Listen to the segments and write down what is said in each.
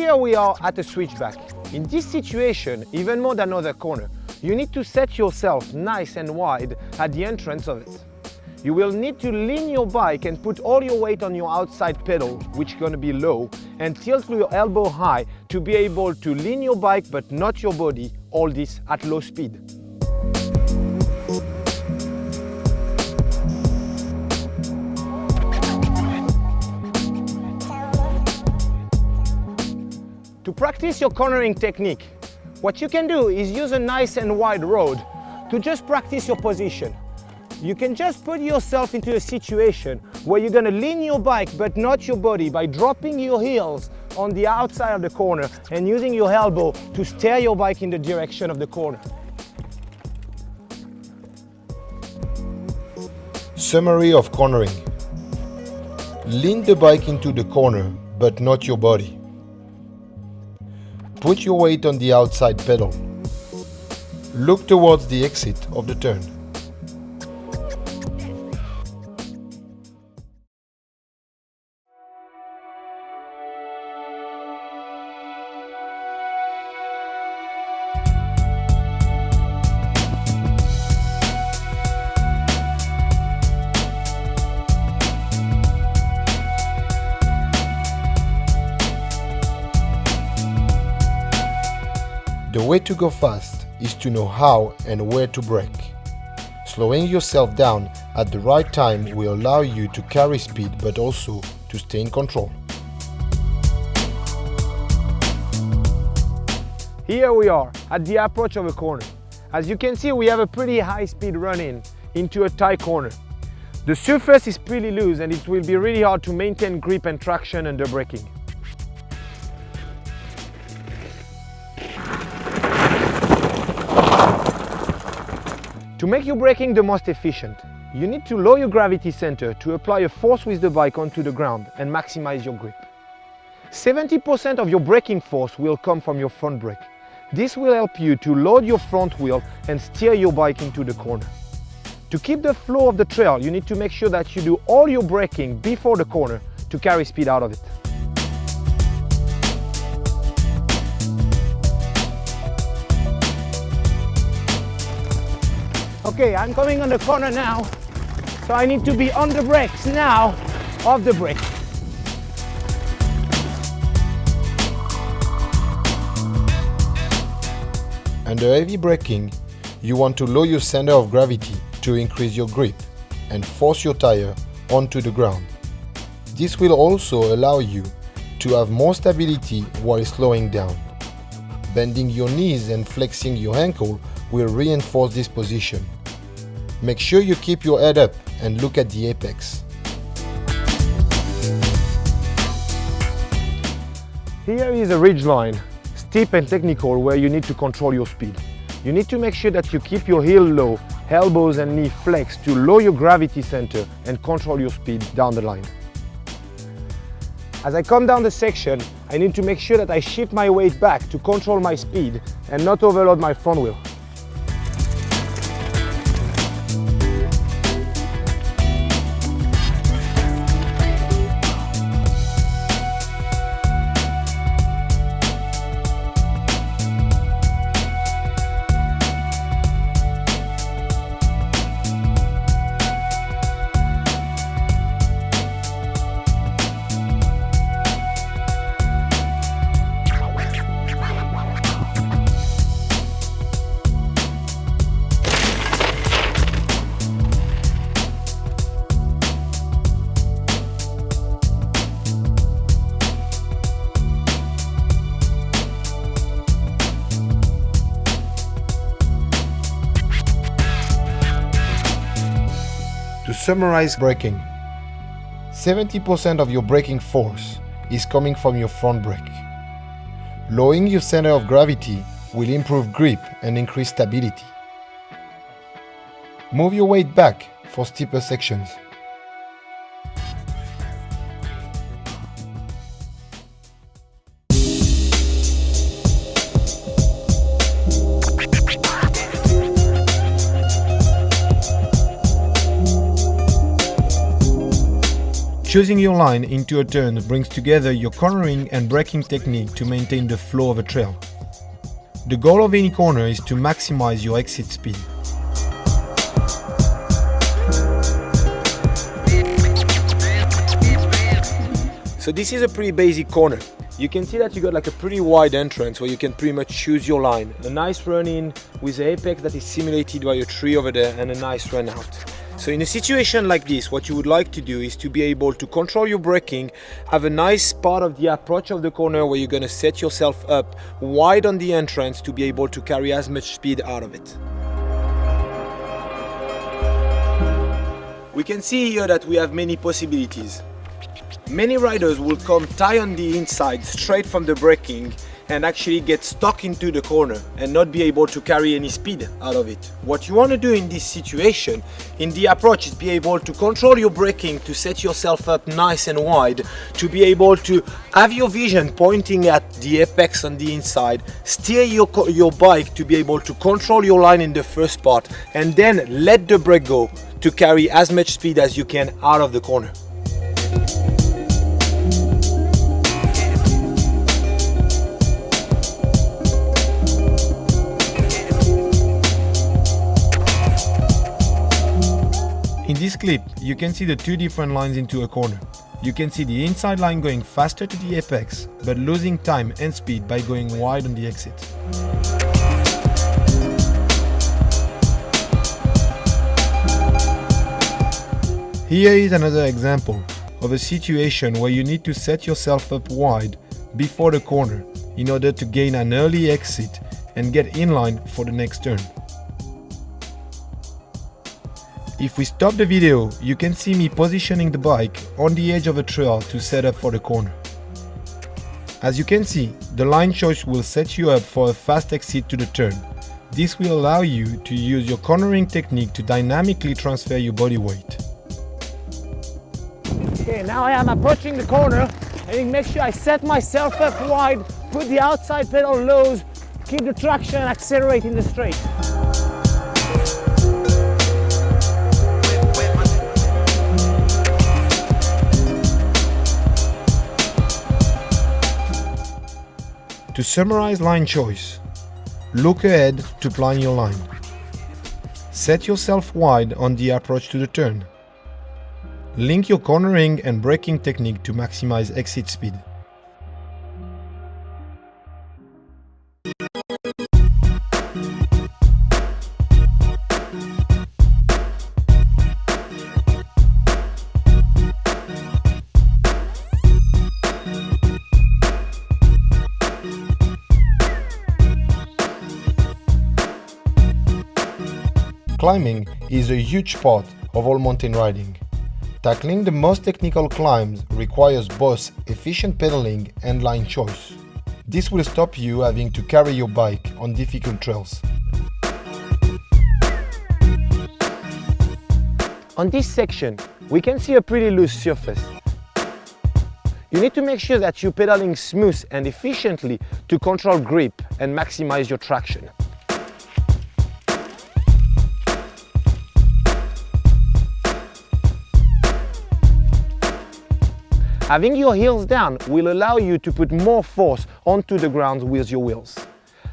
Here we are at a switchback. In this situation, even more than other corner, you need to set yourself nice and wide at the entrance of it. You will need to lean your bike and put all your weight on your outside pedal, which is going to be low, and tilt your elbow high to be able to lean your bike but not your body, all this at low speed. To practice your cornering technique, what you can do is use a nice and wide road to just practice your position. You can just put yourself into a situation where you're going to lean your bike but not your body by dropping your heels on the outside of the corner and using your elbow to steer your bike in the direction of the corner. Summary of cornering. Lean the bike into the corner but not your body. Put your weight on the outside pedal. Look towards the exit of the turn. The way to go fast is to know how and where to brake. Slowing yourself down at the right time will allow you to carry speed but also to stay in control. Here we are at the approach of a corner. As you can see, we have a pretty high speed run-in into a tight corner. The surface is pretty loose and it will be really hard to maintain grip and traction under braking. To make your braking the most efficient, you need to lower your gravity center to apply a force with the bike onto the ground and maximize your grip. 70% of your braking force will come from your front brake. This will help you to load your front wheel and steer your bike into the corner. To keep the flow of the trail, you need to make sure that you do all your braking before the corner to carry speed out of it. Okay, I'm coming on the corner now, so I need to be on the brakes now, off the brake. Under heavy braking, you want to lower your center of gravity to increase your grip and force your tire onto the ground. This will also allow you to have more stability while slowing down. Bending your knees and flexing your ankle will reinforce this position. Make sure you keep your head up and look at the apex. Here is a ridge line, steep and technical, where you need to control your speed. You need to make sure that you keep your heel low, elbows and knee flexed to lower your gravity center and control your speed down the line. As I come down the section, I need to make sure that I shift my weight back to control my speed and not overload my front wheel. To summarize braking, 70% of your braking force is coming from your front brake. Lowering your center of gravity will improve grip and increase stability. Move your weight back for steeper sections. Choosing your line into a turn brings together your cornering and braking technique to maintain the flow of a trail. The goal of any corner is to maximize your exit speed. So this is a pretty basic corner. You can see that you got like a pretty wide entrance where you can pretty much choose your line. A nice run in with the apex that is simulated by a tree over there and a nice run out. So in a situation like this, what you would like to do is to be able to control your braking, have a nice part of the approach of the corner where you're going to set yourself up wide on the entrance to be able to carry as much speed out of it. We can see here that we have many possibilities. Many riders will come tie on the inside straight from the braking and actually get stuck into the corner and not be able to carry any speed out of it. What you want to do in this situation, in the approach, is be able to control your braking to set yourself up nice and wide, to be able to have your vision pointing at the apex on the inside, steer your bike to be able to control your line in the first part, and then let the brake go to carry as much speed as you can out of the corner. In this clip, you can see the two different lines into a corner. You can see the inside line going faster to the apex, but losing time and speed by going wide on the exit. Here is another example of a situation where you need to set yourself up wide before the corner in order to gain an early exit and get in line for the next turn. If we stop the video, you can see me positioning the bike on the edge of a trail to set up for the corner. As you can see, the line choice will set you up for a fast exit to the turn. This will allow you to use your cornering technique to dynamically transfer your body weight. Okay, now I am approaching the corner and make sure I set myself up wide, put the outside pedal low, keep the traction and accelerate in the straight. To summarize line choice, look ahead to plan your line. Set yourself wide on the approach to the turn. Link your cornering and braking technique to maximize exit speed. Climbing is a huge part of all mountain riding. Tackling the most technical climbs requires both efficient pedaling and line choice. This will stop you having to carry your bike on difficult trails. On this section, we can see a pretty loose surface. You need to make sure that you're pedaling smooth and efficiently to control grip and maximize your traction. Having your heels down will allow you to put more force onto the ground with your wheels.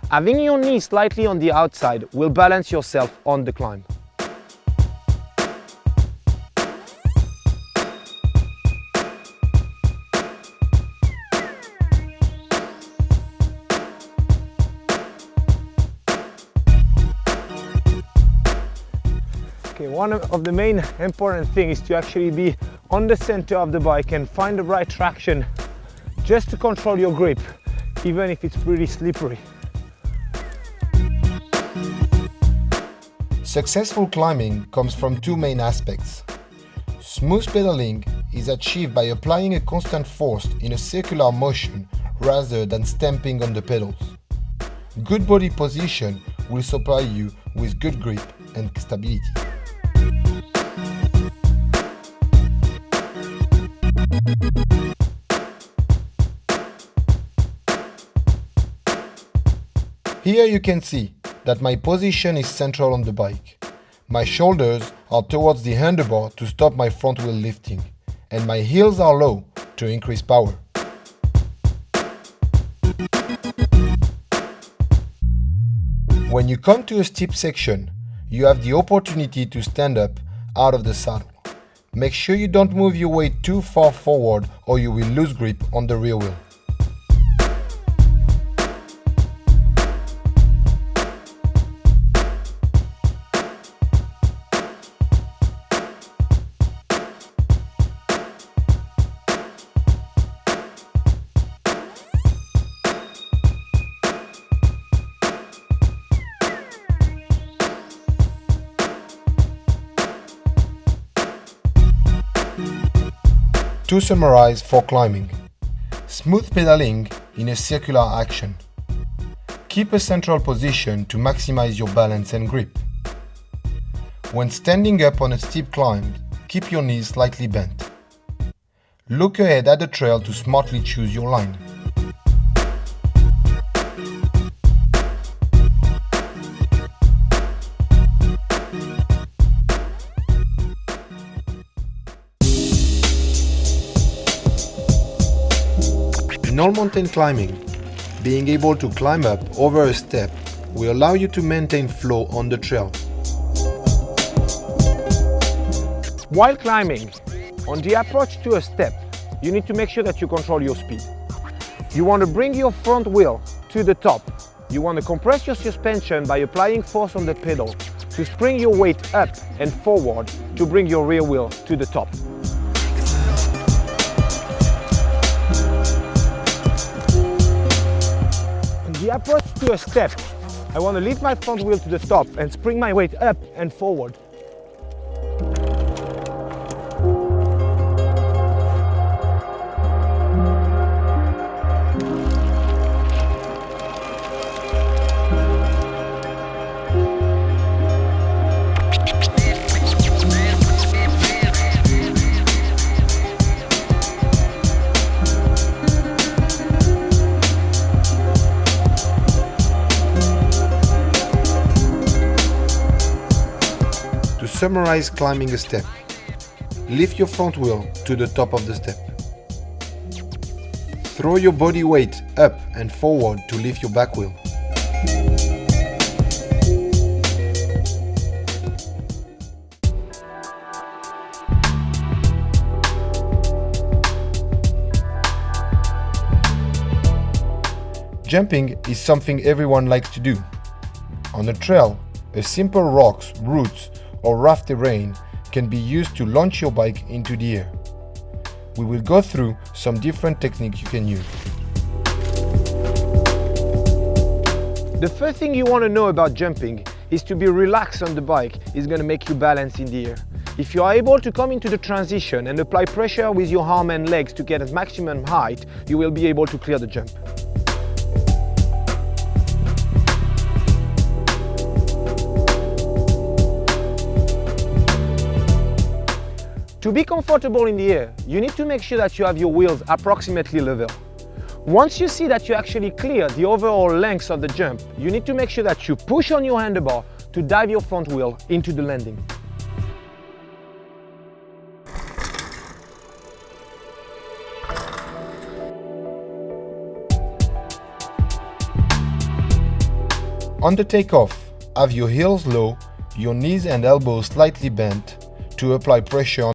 Having your knees slightly on the outside will balance yourself on the climb. Okay, one of the main important things is to actually be on the center of the bike and find the right traction just to control your grip, even if it's pretty slippery. Successful climbing comes from two main aspects. Smooth pedaling is achieved by applying a constant force in a circular motion rather than stamping on the pedals. Good body position will supply you with good grip and stability. Here you can see that my position is central on the bike. My shoulders are towards the handlebar to stop my front wheel lifting, and my heels are low to increase power. When you come to a steep section, you have the opportunity to stand up out of the saddle. Make sure you don't move your weight too far forward or you will lose grip on the rear wheel. To summarize for climbing: smooth pedaling in a circular action. Keep a central position to maximize your balance and grip. When standing up on a steep climb, keep your knees slightly bent. Look ahead at the trail to smartly choose your line. In all mountain climbing, being able to climb up over a step will allow you to maintain flow on the trail. While climbing, on the approach to a step, you need to make sure that you control your speed. You want to bring your front wheel to the top. You want to compress your suspension by applying force on the pedal to spring your weight up and forward to bring your rear wheel to the top. On the approach to a step, I want to lift my front wheel to the top and spring my weight up and forward. To summarize climbing a step: lift your front wheel to the top of the step. Throw your body weight up and forward to lift your back wheel. Jumping is something everyone likes to do. On a trail, a simple rocks, roots, or rough terrain can be used to launch your bike into the air. We will go through some different techniques you can use. The first thing you want to know about jumping is to be relaxed on the bike is going to make you balance in the air. If you are able to come into the transition and apply pressure with your arm and legs to get at maximum height, you will be able to clear the jump. To be comfortable in the air, you need to make sure that you have your wheels approximately level. Once you see that you actually clear the overall length of the jump, you need to make sure that you push on your handlebar to dive your front wheel into the landing. On the takeoff, have your heels low, your knees and elbows slightly bent to apply pressure on